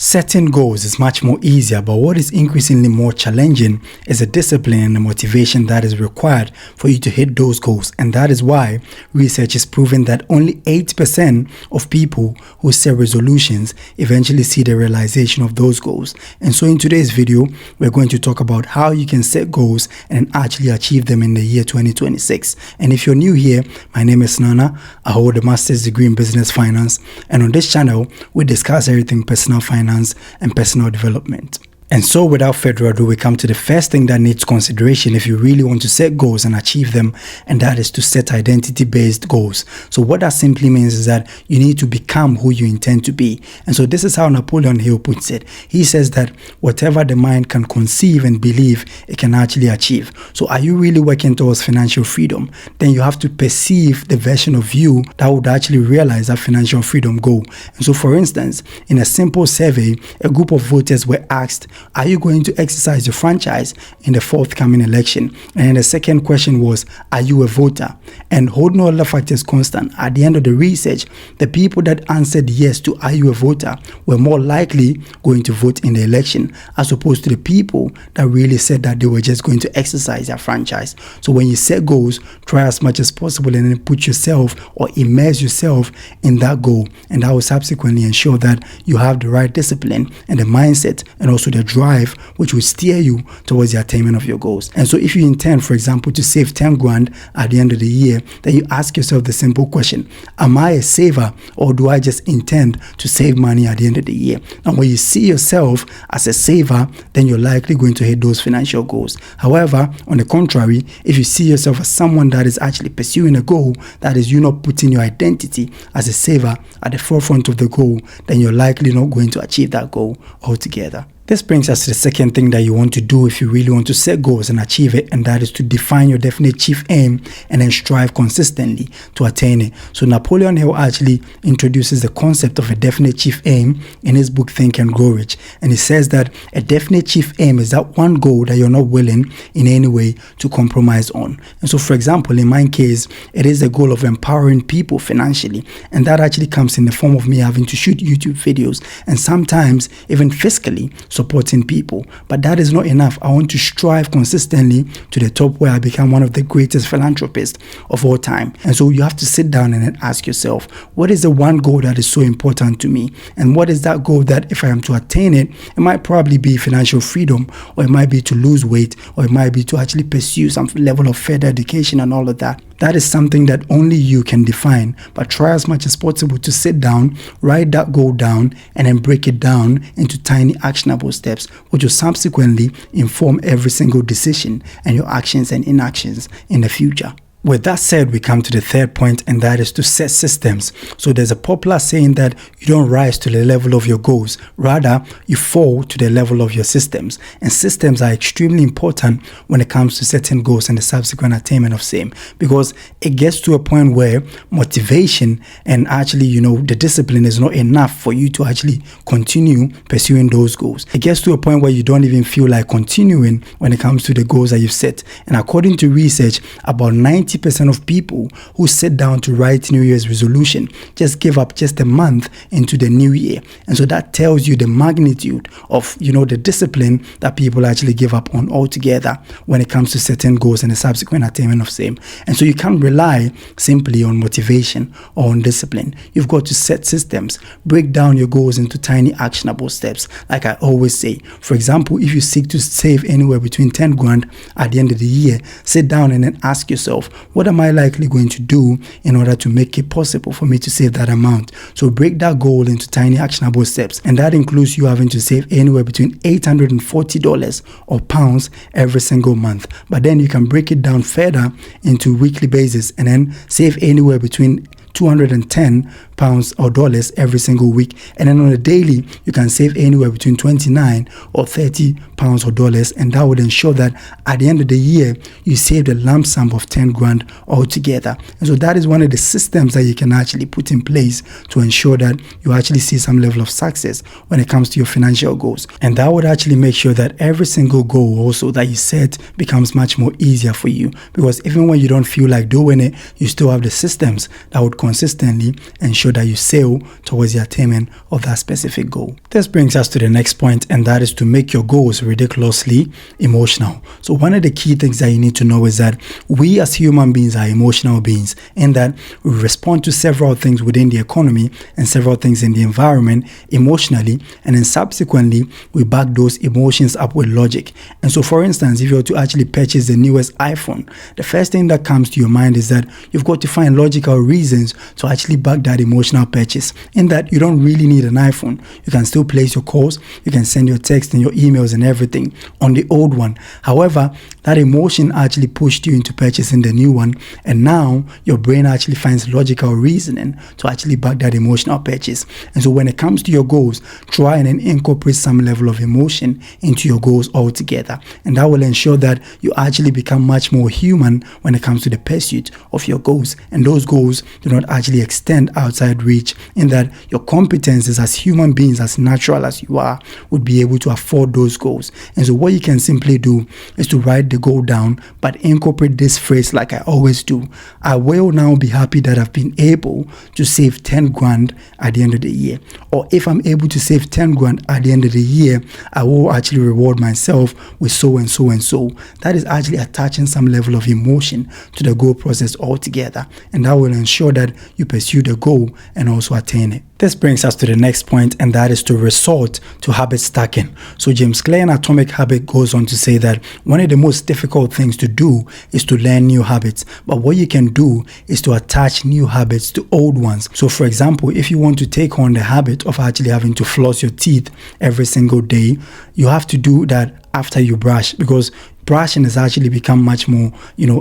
Setting goals is much more easier, but what is increasingly more challenging is the discipline and the motivation that is required for you to hit those goals. And that is why research is proving that only 8% of people who set resolutions eventually see the realization of those goals. And so in today's video, we're going to talk about how you can set goals and actually achieve them in the year 2026. And if you're new here, my name is Nana. I hold a master's degree in business finance. And on this channel, we discuss everything personal finance and personal development. And so without further ado, we come to the first thing that needs consideration if you really want to set goals and achieve them, and that is to set identity-based goals. So what that simply means is that you need to become who you intend to be. And so this is how Napoleon Hill puts it. He says that whatever the mind can conceive and believe, it can actually achieve. So are you really working towards financial freedom? Then you have to perceive the version of you that would actually realize that financial freedom goal. And so for instance, in a simple survey, a group of voters were asked, are you going to exercise your franchise in the forthcoming election? And the second question was, are you a voter? And holding all other factors constant, at the end of the research, the people that answered yes to are you a voter were more likely going to vote in the election, as opposed to the people that really said that they were just going to exercise their franchise. So when you set goals, try as much as possible and then put yourself or immerse yourself in that goal. And that will subsequently ensure that you have the right discipline and the mindset and also the drive which will steer you towards the attainment of your goals. And so if you intend, for example, to save 10 grand at the end of the year, then you ask yourself the simple question, am I a saver, or do I just intend to save money at the end of the year? And when you see yourself as a saver, then you're likely going to hit those financial goals. However, on the contrary, if you see yourself as someone that is actually pursuing a goal, that is, you're not putting your identity as a saver at the forefront of the goal, then you're likely not going to achieve that goal altogether. This brings us to the second thing that you want to do if you really want to set goals and achieve it, and that is to define your definite chief aim and then strive consistently to attain it. So Napoleon Hill actually introduces the concept of a definite chief aim in his book Think and Grow Rich, and he says that a definite chief aim is that one goal that you're not willing in any way to compromise on. And so for example, in my case, it is the goal of empowering people financially, and that actually comes in the form of me having to shoot YouTube videos and sometimes even fiscally supporting people. But that is not enough. I want to strive consistently to the top where I become one of the greatest philanthropists of all time. And so you have to sit down and then ask yourself, what is the one goal that is so important to me? And what is that goal that if I am to attain it, it might probably be financial freedom, or it might be to lose weight, or it might be to actually pursue some level of further education and all of that. That is something that only you can define, but try as much as possible to sit down, write that goal down, and then break it down into tiny actionable steps, which will subsequently inform every single decision and your actions and inactions in the future. With that said, we come to the third point, and that is to set systems. So there's a popular saying that you don't rise to the level of your goals, rather you fall to the level of your systems. And systems are extremely important when it comes to setting goals and the subsequent attainment of same, because it gets to a point where motivation and actually, the discipline is not enough for you to actually continue pursuing those goals. It gets to a point where you don't even feel like continuing when it comes to the goals that you've set. And according to research, about 90% of people who sit down to write New Year's resolution just give up just a month into the new year. And so that tells you the magnitude of, the discipline that people actually give up on altogether when it comes to setting goals and the subsequent attainment of same. And so you can't rely simply on motivation or on discipline. You've got to set systems, break down your goals into tiny actionable steps. Like I always say, for example, if you seek to save anywhere between 10 grand at the end of the year, sit down and then ask yourself, what am I likely going to do in order to make it possible for me to save that amount? So break that goal into tiny actionable steps, and that includes you having to save anywhere between $840 or pounds every single month. But then you can break it down further into weekly basis and then save anywhere between £210 or dollars every single week, and then on a daily you can save anywhere between 29 or 30 pounds or dollars, and that would ensure that at the end of the year you saved a lump sum of 10 grand altogether. And so that is one of the systems that you can actually put in place to ensure that you actually see some level of success when it comes to your financial goals. And that would actually make sure that every single goal also that you set becomes much more easier for you, because even when you don't feel like doing it, you still have the systems that would consistently ensure that you sail towards the attainment of that specific goal. This brings us to the next point, and that is to make your goals ridiculously emotional. So one of the key things that you need to know is that we as human beings are emotional beings, in that we respond to several things within the economy and several things in the environment emotionally, and then subsequently we back those emotions up with logic. And so, for instance, if you were to actually purchase the newest iPhone, the first thing that comes to your mind is that you've got to find logical reasons to actually back that emotional purchase, in that you don't really need an iPhone. You can still place your calls, you can send your text and your emails and everything on the old one. However, that emotion actually pushed you into purchasing the new one, and now your brain actually finds logical reasoning to actually back that emotional purchase. And so when it comes to your goals, try and then incorporate some level of emotion into your goals altogether, and that will ensure that you actually become much more human when it comes to the pursuit of your goals. And those goals do not actually extend outside reach, in that your competences as human beings, as natural as you are, would be able to afford those goals. And so what you can simply do is to write the goal down, but incorporate this phrase like I always do: I will now be happy that I've been able to save 10 grand at the end of the year. Or if I'm able to save 10 grand at the end of the year, I will actually reward myself with so and so and so. That is actually attaching some level of emotion to the goal process altogether, and that will ensure that you pursue the goal and also attain it. This brings us to the next point, and that is to resort to habit stacking. So James Clear in Atomic Habit goes on to say that one of the most difficult things to do is to learn new habits, but what you can do is to attach new habits to old ones. So for example, if you want to take on the habit of actually having to floss your teeth every single day, you have to do that after you brush, because brushing has actually become much more,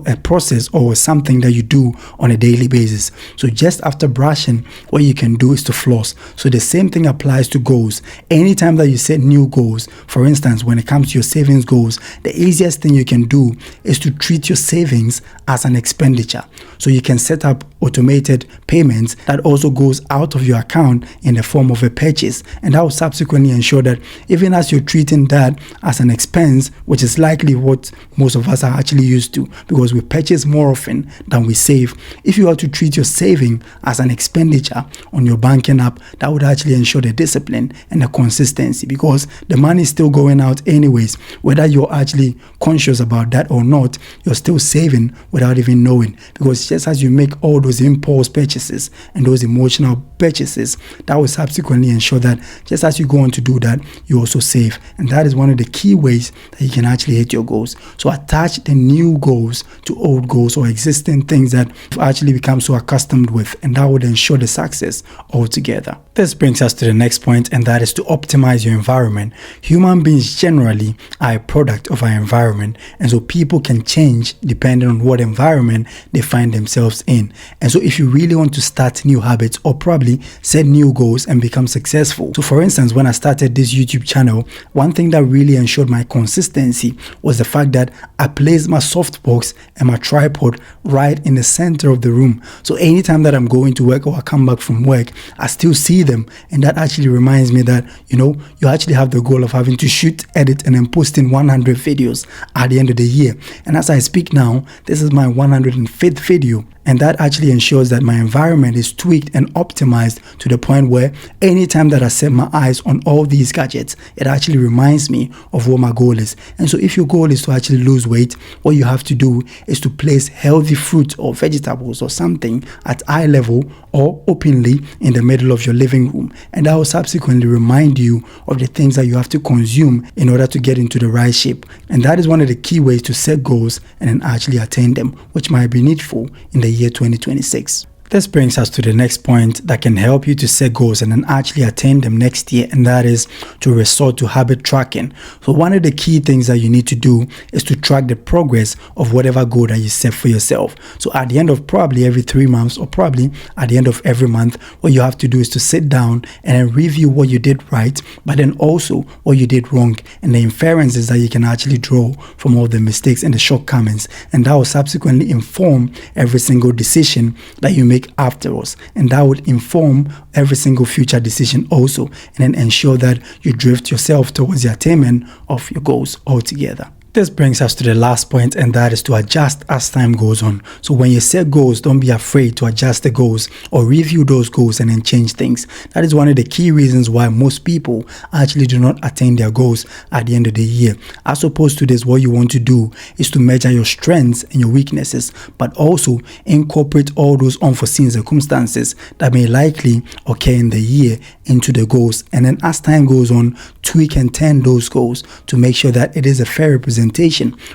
a process or something that you do on a daily basis. So just after brushing, what you can do is to floss. So the same thing applies to goals. Anytime that you set new goals, for instance, when it comes to your savings goals, the easiest thing you can do is to treat your savings as an expenditure. So you can set up automated payments that also goes out of your account in the form of a purchase, and that will subsequently ensure that even as you're treating that as an expense, which is likely what most of us are actually used to, because we purchase more often than we save, if you are to treat your saving as an expenditure on your banking app, that would actually ensure the discipline and the consistency, because the money is still going out anyways. Whether you're actually conscious about that or not, you're still saving without even knowing, because just as you make all those impulse purchases and those emotional purchases, that will subsequently ensure that just as you go on to do that, you also save. And that is one of the key ways that you can actually hit your goals. So attach the new goals to old goals or existing things that you've actually become so accustomed with, and that would ensure the success altogether. This brings us to the next point, and that is to optimize your environment. Human beings generally are a product of our environment, and so people can change depending on what environment they find themselves in. And so if you really want to start new habits or probably set new goals and become successful. So for instance, when I started this YouTube channel, one thing that really ensured my consistency was the fact that I placed my softbox and my tripod right in the center of the room. So anytime that I'm going to work or I come back from work, I still see them, and that actually reminds me that you actually have the goal of having to shoot, edit, and then posting 100 videos at the end of the year. And as I speak now, this is my 105th video. And that actually ensures that my environment is tweaked and optimized to the point where anytime that I set my eyes on all these gadgets, it actually reminds me of what my goal is. And so if your goal is to actually lose weight, what you have to do is to place healthy fruit or vegetables or something at eye level or openly in the middle of your living room. And that will subsequently remind you of the things that you have to consume in order to get into the right shape. And that is one of the key ways to set goals and then actually attain them, which might be needful in the year 2026. This brings us to the next point that can help you to set goals and then actually attain them next year, and that is to resort to habit tracking. So one of the key things that you need to do is to track the progress of whatever goal that you set for yourself. So at the end of probably every 3 months or probably at the end of every month, what you have to do is to sit down and then review what you did right, but then also what you did wrong and the inferences that you can actually draw from all the mistakes and the shortcomings, and that will subsequently inform every single decision that you make afterwards, and that would inform every single future decision also, and then ensure that you drift yourself towards the attainment of your goals altogether. This brings us to the last point, and that is to adjust as time goes on. So when you set goals, don't be afraid to adjust the goals or review those goals and then change things. That is one of the key reasons why most people actually do not attain their goals at the end of the year. As opposed to this, what you want to do is to measure your strengths and your weaknesses, but also incorporate all those unforeseen circumstances that may likely occur in the year into the goals. And then as time goes on, tweak and turn those goals to make sure that it is a fair representation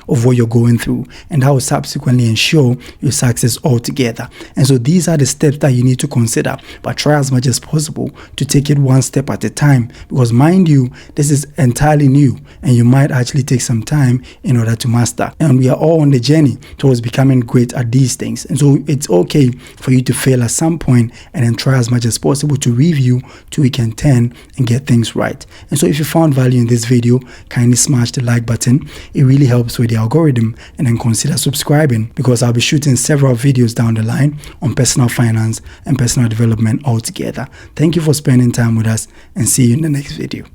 of what you're going through, and that will subsequently ensure your success altogether. And so these are the steps that you need to consider, but try as much as possible to take it one step at a time, because mind you, this is entirely new and you might actually take some time in order to master, and we are all on the journey towards becoming great at these things. And so it's okay for you to fail at some point and then try as much as possible to review, tweak and turn and get things right. And so if you found value in this video, kindly smash the like button. It really helps with the algorithm, and then consider subscribing, because I'll be shooting several videos down the line on personal finance and personal development altogether. Thank you for spending time with us, and see you in the next video.